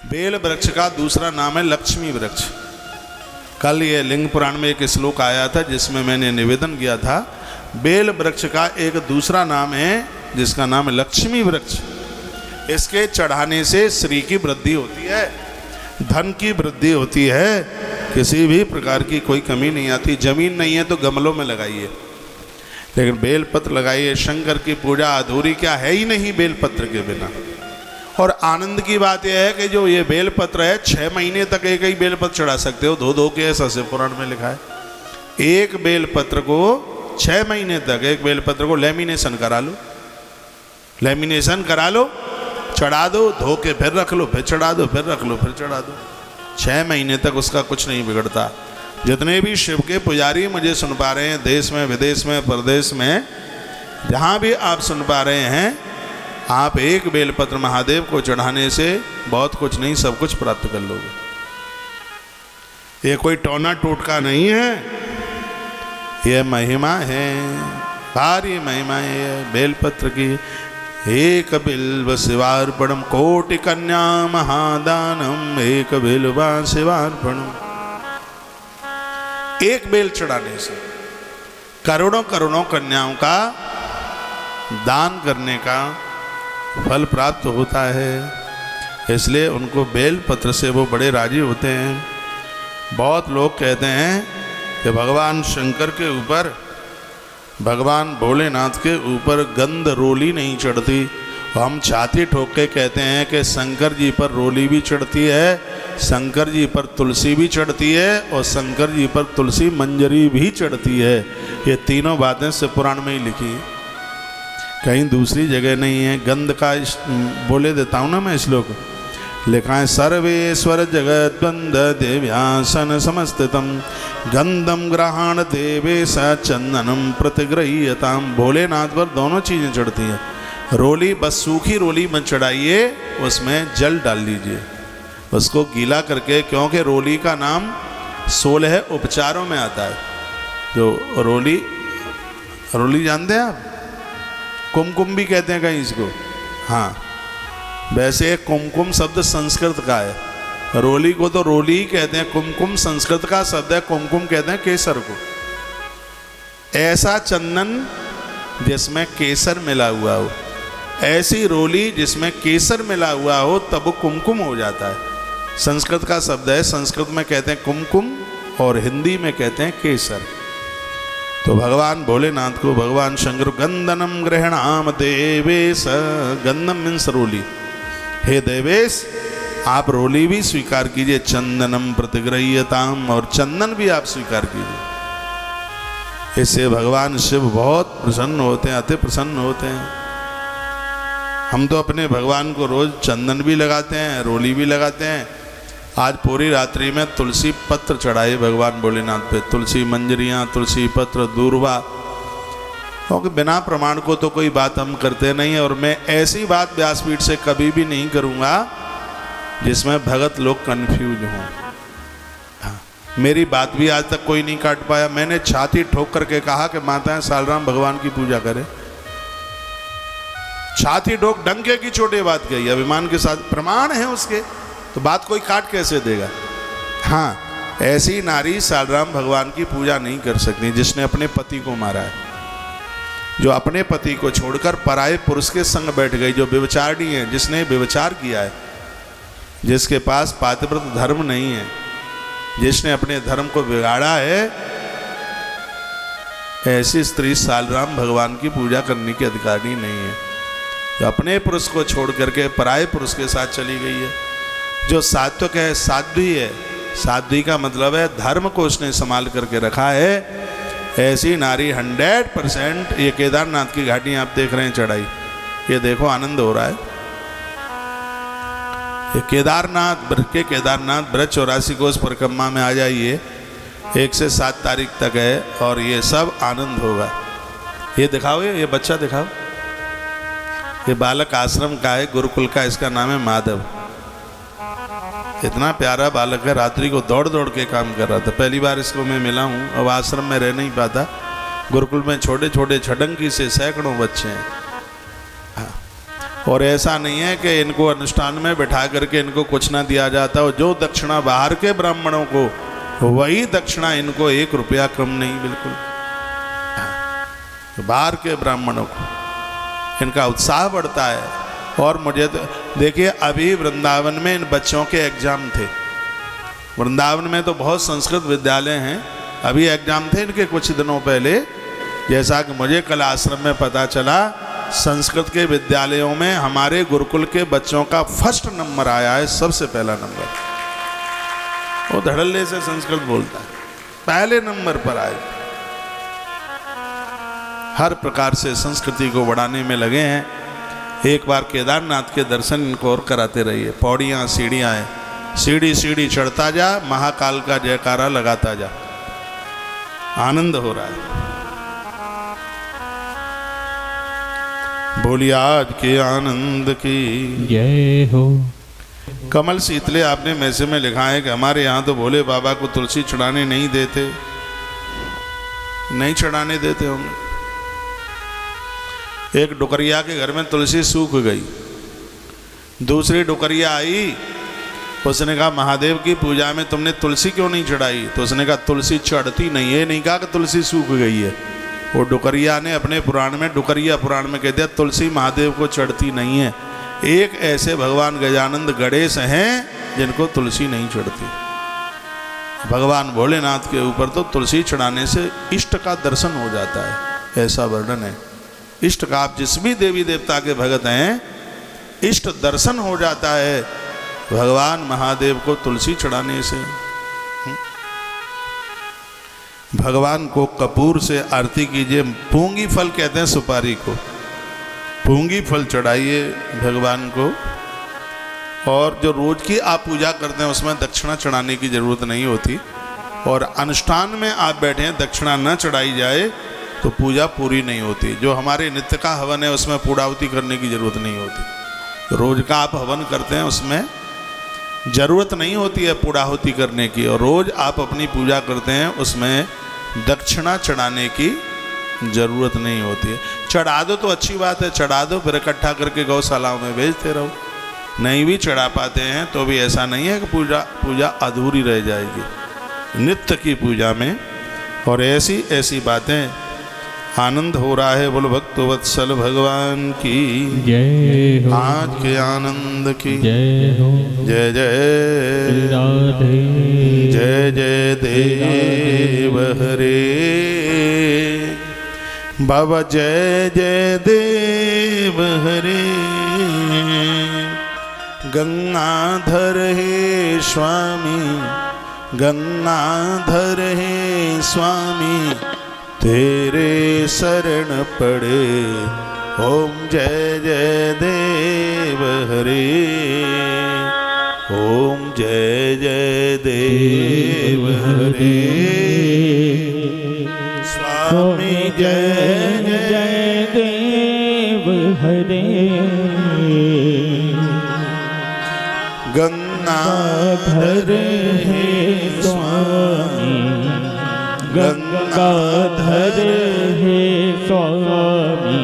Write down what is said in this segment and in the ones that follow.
Bell वृक्ष का दूसरा नाम है लक्ष्मी वृक्ष। कल ये लिंग पुराण में एक श्लोक आया था जिसमें मैंने निवेदन किया था, बेल वृक्ष का एक दूसरा नाम है जिसका नाम है लक्ष्मी वृक्ष। इसके चढ़ाने से श्री की वृद्धि होती है, धन की वृद्धि होती है, किसी भी प्रकार की कोई कमी नहीं आती। जमीन नहीं है तो गमलों में लगाइए, लेकिन बेलपत्र लगाइए। शंकर की पूजा अधूरी क्या है ही नहीं बेलपत्र के बिना। और आनंद की बात यह है कि जो ये बेलपत्र है 6 महीने तक एक ही बेलपत्र चढ़ा सकते हो, धो के, ऐसा से पुराण में लिखा है। एक बेलपत्र को 6 महीने तक, एक बेलपत्र को लेमिनेशन करा लो, लेमिनेशन करा लो, चढ़ा दो, धो के फिर रख लो, फिर चढ़ा दो, फिर रख लो, फिर चढ़ा दो। 6 महीने तक उसका कुछ नहीं बिगड़ता। जितने भी शिव के पुजारी मुझे सुन पा रहे हैं, देश में, विदेश में, प्रदेश में, जहाँ भी आप सुन पा रहे हैं, आप एक बेलपत्र महादेव को चढ़ाने से बहुत कुछ नहीं, सब कुछ प्राप्त कर लोगे। ये कोई टोना टोटका नहीं है, ये महिमा है, भारी महिमा है बेलपत्र की। एक बिल्व शिवार्पणम कोटि कन्या महादानम, एक बिल्वा शिवार्पणम। एक बेल चढ़ाने से करोड़ों करोड़ों कन्याओं का दान करने का फल प्राप्त होता है। इसलिए उनको बेल पत्र से वो बड़े राजी होते हैं। बहुत लोग कहते हैं कि भगवान शंकर के ऊपर, भगवान भोलेनाथ के ऊपर गंध रोली नहीं चढ़ती। हम छाती ठोक के कहते हैं कि शंकर जी पर रोली भी चढ़ती है, शंकर जी पर तुलसी भी चढ़ती है, और शंकर जी पर तुलसी मंजरी भी चढ़ती है। ये तीनों बातें शिव पुराण में ही लिखी है, कहीं दूसरी जगह नहीं है। गंध का बोले देता हूँ ना मैं श्लोक, लिखा है सर्वेश्वर जगत बंद देव्यासन समस्तितम गंधम ग्रहण देवे स चंदनम प्रतिगृह्यताम। भोलेनाथ पर दोनों चीज़ें चढ़ती हैं। रोली बस सूखी रोली मत चढ़ाइए, उसमें जल डाल लीजिए, उसको गीला करके, क्योंकि रोली का नाम 16 उपचारों में आता है। जो रोली जानते हैं आप, कुमकुम भी कहते हैं कहीं इसको। हाँ, वैसे कुमकुम शब्द संस्कृत का है, रोली को तो रोली ही कहते हैं, कुमकुम संस्कृत का शब्द है। कुमकुम कहते हैं केसर को। ऐसा चंदन जिसमें केसर मिला हुआ हो, ऐसी रोली जिसमें केसर मिला हुआ हो, तब वो कुमकुम हो जाता है। संस्कृत का शब्द है, संस्कृत में कहते हैं कुमकुम और हिंदी में कहते हैं केसर। तो भगवान भोलेनाथ को भगवान शंकर गंधनम ग्रहणाम देवेश, गंधम मीन्स रोली, हे देवेश आप रोली भी स्वीकार कीजिए, चंदनम प्रतिगृह्यताम, और चंदन भी आप स्वीकार कीजिए। इससे भगवान शिव बहुत प्रसन्न होते हैं, अति प्रसन्न होते हैं। हम तो अपने भगवान को रोज चंदन भी लगाते हैं, रोली भी लगाते हैं। आज पूरी रात्रि में तुलसी पत्र चढ़ाए भगवान भोलेनाथ पे, तुलसी मंजरियाँ, तुलसी पत्र, दूर्वा, क्योंकि बिना प्रमाण को तो कोई बात हम करते नहीं है। और मैं ऐसी बात व्यासपीठ से कभी भी नहीं करूँगा जिसमें भगत लोग कन्फ्यूज हों। हाँ, मेरी बात भी आज तक कोई नहीं काट पाया। मैंने छाती ठोक करके कहा कि माताएं सालराम भगवान की पूजा करें, छाती ठोक डंके की छोटी बात कही, अभिमान के साथ, प्रमाण है उसके, तो बात कोई काट कैसे देगा। हाँ, ऐसी नारी सालराम भगवान की पूजा नहीं कर सकती जिसने अपने पति को मारा है, जो अपने पति को छोड़कर पराये पुरुष के संग बैठ गई, जो व्यभिचारिणी है, जिसने व्यभिचार किया है, जिसके पास पातिव्रत धर्म नहीं है, जिसने अपने धर्म को बिगाड़ा है, ऐसी स्त्री सालराम भगवान की पूजा करने की अधिकारी नहीं है। जो अपने पुरुष को छोड़ करके पराये पुरुष के साथ चली गई है, जो सात्विक है, साध्वी है, साध्वी का मतलब है धर्म को उसने संभाल करके रखा है, ऐसी नारी 100%। ये केदारनाथ की घाटी आप देख रहे हैं चढ़ाई, ये देखो आनंद हो रहा है। ये केदारनाथ ब्रज 84 कोस परिक्रमा में आ जाइए, 1 से 7 तारीख तक है, और ये सब आनंद होगा। ये दिखाओ, ये बच्चा दिखाओ, ये बालक आश्रम का है, गुरुकुल का, इसका नाम है माधव। इतना प्यारा बालक है, रात्रि को दौड़ दौड़ के काम कर रहा था। पहली बार इसको मैं मिला हूँ, अब आश्रम में रह नहीं पाता। गुरुकुल में छोटे छोटे छटंकी से सैकड़ों बच्चे हैं। हाँ, और ऐसा नहीं है कि इनको अनुष्ठान में बैठा करके इनको कुछ ना दिया जाता हो। जो दक्षिणा बाहर के ब्राह्मणों को, वही दक्षिणा इनको 1 रुपया कम नहीं, बिल्कुल। बाहर के ब्राह्मणों को इनका उत्साह बढ़ता है। और मुझे तो देखिए, अभी वृंदावन में इन बच्चों के एग्जाम थे। वृंदावन में तो बहुत संस्कृत विद्यालय हैं, अभी एग्जाम थे इनके कुछ दिनों पहले। जैसा कि मुझे कल आश्रम में पता चला, संस्कृत के विद्यालयों में हमारे गुरुकुल के बच्चों का फर्स्ट नंबर आया है, सबसे पहला नंबर। वो धड़ल्ले से संस्कृत बोलता है, पहले नंबर पर आए। हर प्रकार से संस्कृति को बढ़ाने में लगे हैं। एक बार केदारनाथ के दर्शन इनको और कराते रहिए। पौड़ियाँ सीढ़ियाँ हैं, सीढ़ी सीढ़ी चढ़ता जा, महाकाल का जयकारा लगाता जा, आनंद हो रहा है। बोलिए आज के आनंद की जय हो। कमल शीतले आपने मैसेज में लिखा है कि हमारे यहाँ तो भोले बाबा को तुलसी चढ़ाने नहीं देते। नहीं चढ़ाने देते होंगे। एक डुकरिया के घर में तुलसी सूख गई, दूसरी डुकरिया आई, उसने कहा महादेव की पूजा में तुमने तुलसी क्यों नहीं चढ़ाई? तो उसने कहा तुलसी चढ़ती नहीं है, नहीं कहा कि तुलसी सूख गई है। वो डुकरिया ने अपने पुराण में, डुकरिया पुराण में कह दिया तुलसी महादेव को चढ़ती नहीं है। एक ऐसे भगवान गजानंद गणेश हैं जिनको तुलसी नहीं चढ़ती। भगवान भोलेनाथ के ऊपर तो तुलसी चढ़ाने से इष्ट का दर्शन हो जाता है, ऐसा वर्णन है। इष्ट का, आप जिस भी देवी देवता के भगत हैं, इष्ट दर्शन हो जाता है भगवान महादेव को तुलसी चढ़ाने से। भगवान को कपूर से आरती कीजिए। पूंगी फल कहते हैं सुपारी को, पूंगी फल चढ़ाइए भगवान को। और जो रोज की आप पूजा करते हैं उसमें दक्षिणा चढ़ाने की जरूरत नहीं होती। और अनुष्ठान में आप बैठे हैं, दक्षिणा न चढ़ाई जाए तो पूजा पूरी नहीं होती। जो हमारे नित्य का हवन है उसमें पूर्णाहुति करने की जरूरत नहीं होती। रोज का आप हवन करते हैं उसमें जरूरत नहीं होती है पूर्णाहुति करने की। और रोज आप अपनी पूजा करते हैं उसमें दक्षिणा चढ़ाने की जरूरत नहीं होती है। चढ़ा दो तो अच्छी बात है, चढ़ा दो, फिर इकट्ठा करके गौशालाओं में भेजते रहो। नहीं भी चढ़ा पाते हैं तो भी ऐसा नहीं है कि पूजा अधूरी रह जाएगी नित्य की पूजा में। और ऐसी ऐसी बातें आनंद हो रहा है। बोलो भक्त वत्सल भगवान की जय हो। आज के आनंद की जय हो। जय जय राधे। जय जय देव हरे बाबा, जय जय देव हरे। गंगाधर हे स्वामी, गंगाधर हे स्वामी, तेरे शरण पड़े। ओम जय जय देव हरे, ओम जय जय देव हरे। स्वामी जय जय देव हरे। गंगाधर हे स्वामी, गंगाधर हे स्वामी,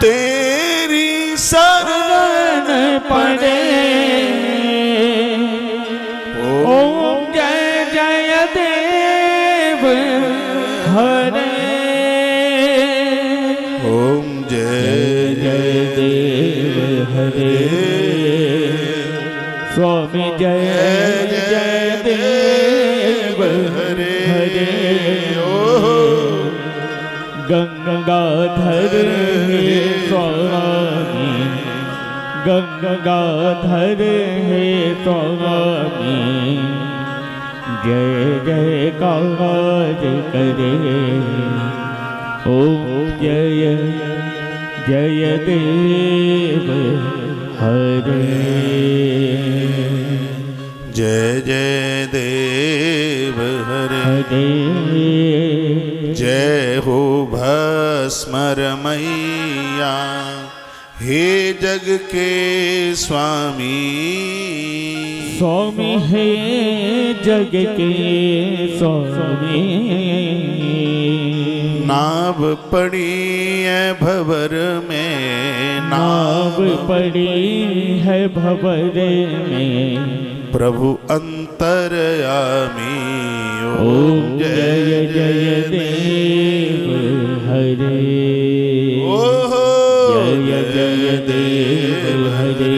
तेरी शरण पड़े। ओम जय जय देव हरे। ओम जय जय देव हरे। स्वामी जय जय देव हरे। गंगाधर हे स्वामी, गंगाधर हे स्वामी, जय जय काज करे। ओम जय जय देव हरे। जय जय देव हरे। जय हो भस्मर मैया, हे जग के स्वामी। स्वामी है जग के स्वामी। नाव पड़ी है भंवर में, नाव पड़ी है भंवर में, प्रभु अंतर्यामी। ओम जय जय देव हरे, जय जय देव हरे।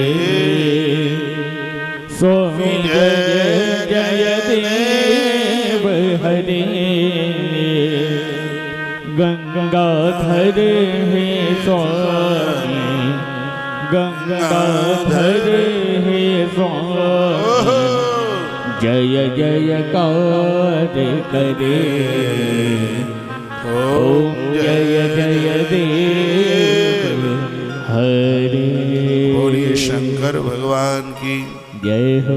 स्वामी जय जय देव हरे, गंगाधर है स्वामी, गंगाधर है स्वामी। जय जयकार करे, ओम जय जय देव हरे। बोलिए शंकर भगवान की जय हो।